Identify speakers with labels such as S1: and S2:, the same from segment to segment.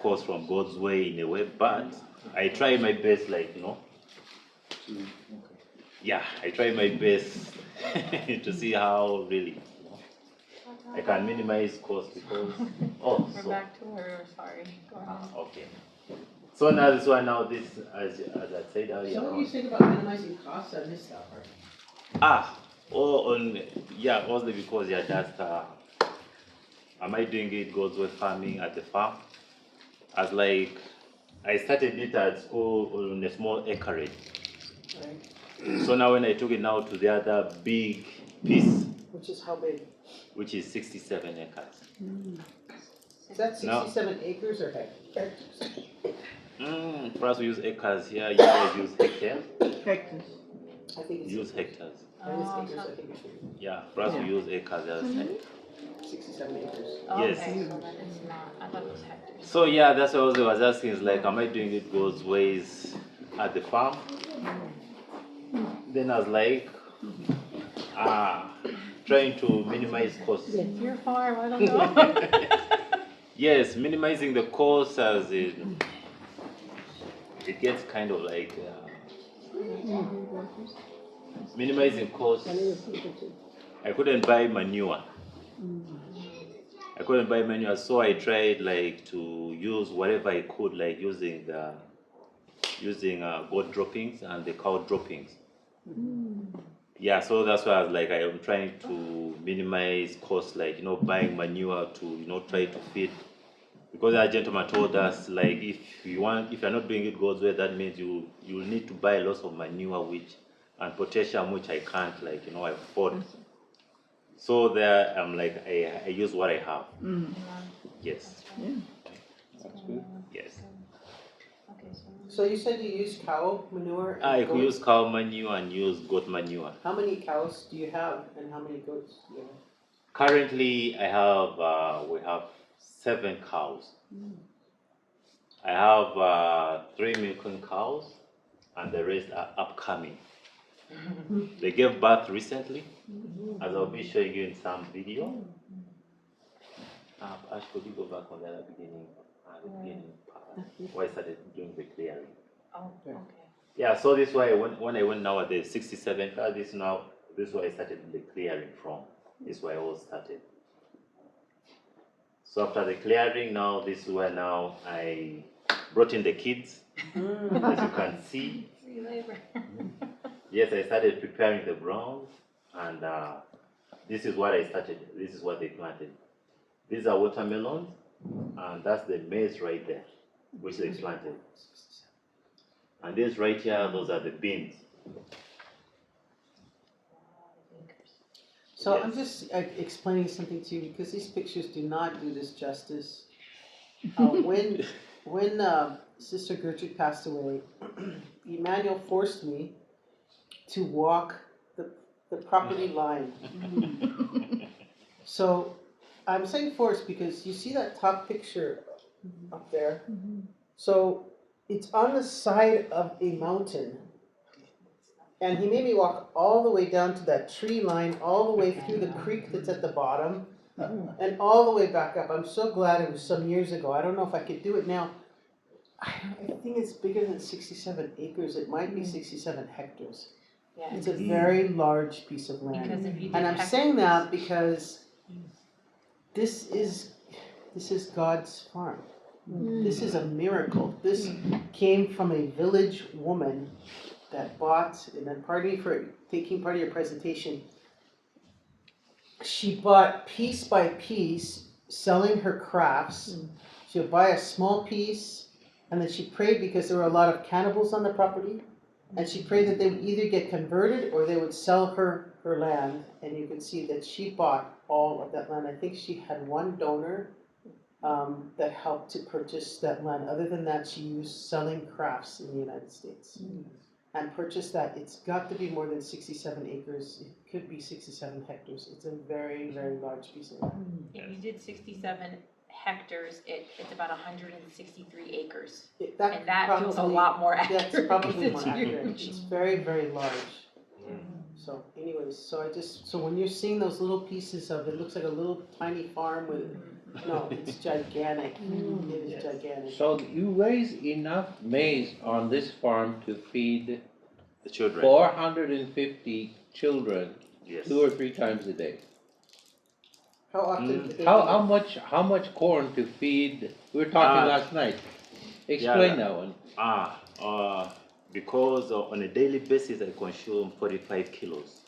S1: course, from God's way in a way, but I try my best, like, yeah, I try my best to see how really I can minimize cost because,
S2: We're back to where we're sorry. Go ahead.
S1: Okay. So now this one, as I said earlier.
S3: So what do you think about minimizing costs? I missed that part.
S1: Mostly because just am I doing it God's way farming at the farm? As like I started it at school on a small acreage.
S3: Right.
S1: So now when I took it now to the other big piece,
S3: Which is how big?
S1: which is 67 acres.
S3: Is that 67 acres or hectares?
S1: For us we use acres here, you guys use hectares.
S3: Hectares. I think it's
S1: Use hectares.
S3: Acres, I think it should be.
S1: Yeah, for us we use acres.
S3: 67 acres.
S1: Yes.
S2: Okay, so then it's not. I thought it was hectares.
S1: So yeah, that's what I was asking. Is like, am I doing it God's ways at the farm? Then I was like, trying to minimize costs.
S2: Your farm, I don't know.
S1: Yes, minimizing the costs as it gets kind of like minimizing costs. I couldn't buy manure. So I tried like to use whatever I could, like using goat droppings and the cow droppings. Yeah, so that's why I was like, I am trying to minimize costs, like buying manure to try to feed. Because that gentleman told us, like, if you're not doing it God's way, that means you need to buy lots of manure, and potassium, which I can't, like, afford. So there, I'm like, I use what I have. Yes.
S4: Yeah, that's good.
S1: Yes.
S2: Okay,
S3: So you said you use cow manure? And
S1: I could
S3: goat?
S1: use cow manure and use goat manure.
S3: How many cows do you have and how many goats do you have?
S1: Currently, we have 7 cows. I have 3 milking cows, and the rest are upcoming. They gave birth recently, as I'll be showing you in some video. Ash, could you go back on the other beginning part, where I started doing the clearing?
S2: Oh, okay.
S1: Yeah, so this way, when I went now at the 67 cars, this is where I started the clearing from. This is where I all started. So after the clearing, now this is where now I brought in the kids, as you can see.
S2: Free labor.
S1: Yes, I started preparing the ground, and this is what I started. This is what they planted. These are watermelons, and that's the maize right there, which they planted. And this right here, those are the beans.
S3: So
S1: Yes.
S3: I'm just explaining something to you because these pictures do not do this justice. When Sister Gertrude passed away, Emmanuel forced me to walk the property line. So I'm saying forced because you see that top picture up there? So it's on the side of a mountain. And he made me walk all the way down to that tree line, all the way through the creek that's at the bottom, and all the way back up. I'm so glad it was some years ago. I don't know if I could do it now. I think it's bigger than 67 acres. It might be 67 hectares.
S2: Yeah.
S3: It's a very large piece of land.
S2: Because if you did
S3: And I'm saying that because this is God's farm. This is a miracle. This came from a village woman that bought, and then pardon me for taking part of your presentation, she bought piece by piece, selling her crafts. She would buy a small piece, and then she prayed because there were a lot of cannibals on the property, and she prayed that they would either get converted or they would sell her land, and you can see that she bought all of that land. I think she had one donor that helped to purchase that land. Other than that, she used selling crafts in the United States. And purchased that. It's got to be more than 67 acres. It could be 67 hectares. It's a very, very large piece of land.
S2: If you did 67 hectares, it's about 163 acres.
S3: And
S2: that feels a lot more accurate.
S3: That's probably
S2: because
S3: more
S2: it's
S3: accurate.
S2: huge.
S3: It's very, very large. So anyways, so when you're seeing those little pieces of it, looks like a little tiny farm with No, it's gigantic. It is
S1: Yes.
S3: gigantic.
S4: So you raise enough maize on this farm to feed
S1: The children.
S4: 450 children
S1: Yes.
S4: 2 or 3 times a day.
S3: How often do they
S4: How much corn to feed? We were talking last night. Explain that one.
S1: Because on a daily basis I consume 45 kilos.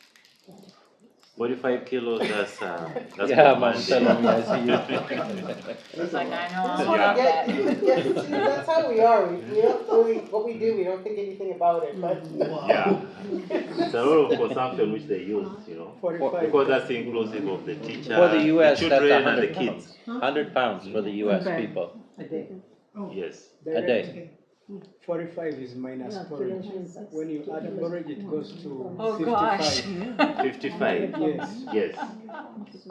S1: 45 kilos, that's
S4: Yeah,
S1: for
S4: Mama
S1: Monday.
S4: Salome, I see you.
S2: It's like, I know all
S1: Yeah.
S2: about that.
S3: see, that's how we are. We don't really, what we do, we don't think anything about it, but.
S1: Yeah. It's a lot of consumption which they use, you know.
S5: 45.
S1: Because that's inclusive of the teacher,
S4: For the US,
S1: the
S4: that's
S1: children and the
S4: 100
S1: kids.
S4: pounds. 100 pounds for the US
S6: Okay.
S4: people.
S6: A day.
S1: Yes.
S4: A day.
S5: 45 is minus porridge. When you add porridge, it goes to
S2: Oh,
S5: 55.
S2: gosh.
S1: 55.
S5: Yes.
S1: Yes.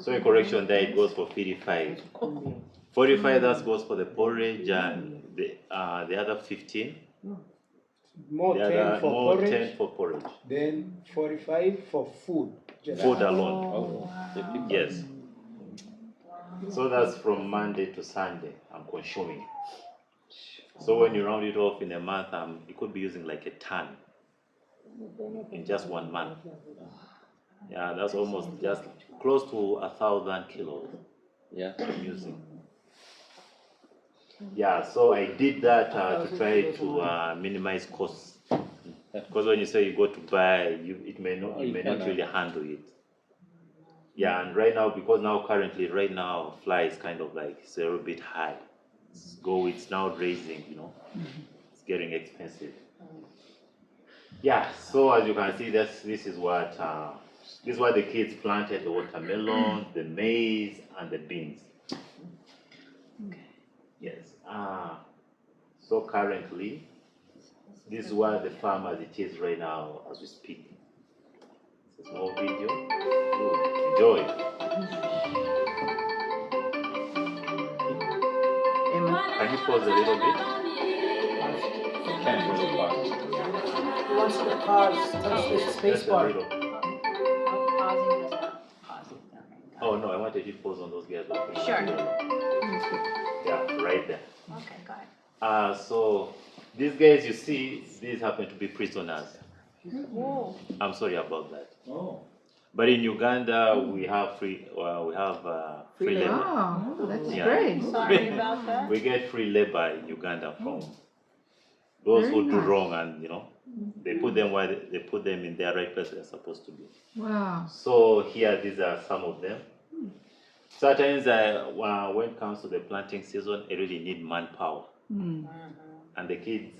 S1: So a correction there, it goes for 55. 45 that goes for the porridge, and the other 15.
S5: More
S1: The
S5: 10
S1: other
S5: for
S1: more
S5: porridge,
S1: 10 for porridge.
S5: then 45 for food. Just
S1: Food alone.
S4: Oh, 55.
S1: Yes. So that's from Monday to Sunday. I'm consuming. So when you round it off in a month, you could be using like a ton in just 1 month. Yeah, that's almost just close to 1,000 kilos
S4: Yeah.
S1: I'm using. Yeah, so I did that to try to minimize costs. Because when you say you go to buy, it may not, you
S4: You
S1: may not
S4: cannot.
S1: really handle it. Yeah, and right now, because now currently, right now, fly is kind of like it's a little bit high. It's now raising, you know, it's getting expensive. Yeah, so as you can see, this is what the kids planted: the watermelon, the maize, and the beans. Yes. So currently, this is what the farm as it is right now as we speak. It's a small video. Ooh, enjoy. Can you pause a little bit?
S4: Can't really pause.
S3: He wants you to pause, touch the space
S1: Just a
S3: bar.
S1: little.
S2: Oh, pausing does not pause it. Okay, got
S1: Oh no, I wanted you to pause on those guys.
S2: it. Sure.
S1: Yeah, right there.
S2: Okay, got it.
S1: So these guys you see, these happen to be prisoners.
S2: Whoa.
S1: I'm sorry about that.
S4: Oh.
S1: But in Uganda, we have free labor.
S6: Wow, that's
S1: Yeah.
S6: great.
S2: Sorry about that.
S1: We get free labor in Uganda from those who
S6: Very
S1: do
S6: nice.
S1: wrong, and they put them where they put them in their right place they're supposed to be.
S6: Wow.
S1: So here, these are some of them. Sometimes when it comes to the planting season, I really need manpower.
S6: Mm.
S1: And the kids,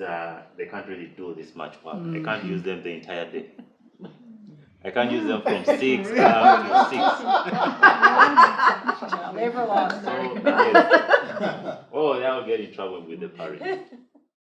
S1: they can't really do this much work. I can't use them the entire day. I can't use them from 6 up to 6.
S2: Labor laws,
S1: So,
S2: sorry.
S1: yes. Oh, that will get in trouble with the parents.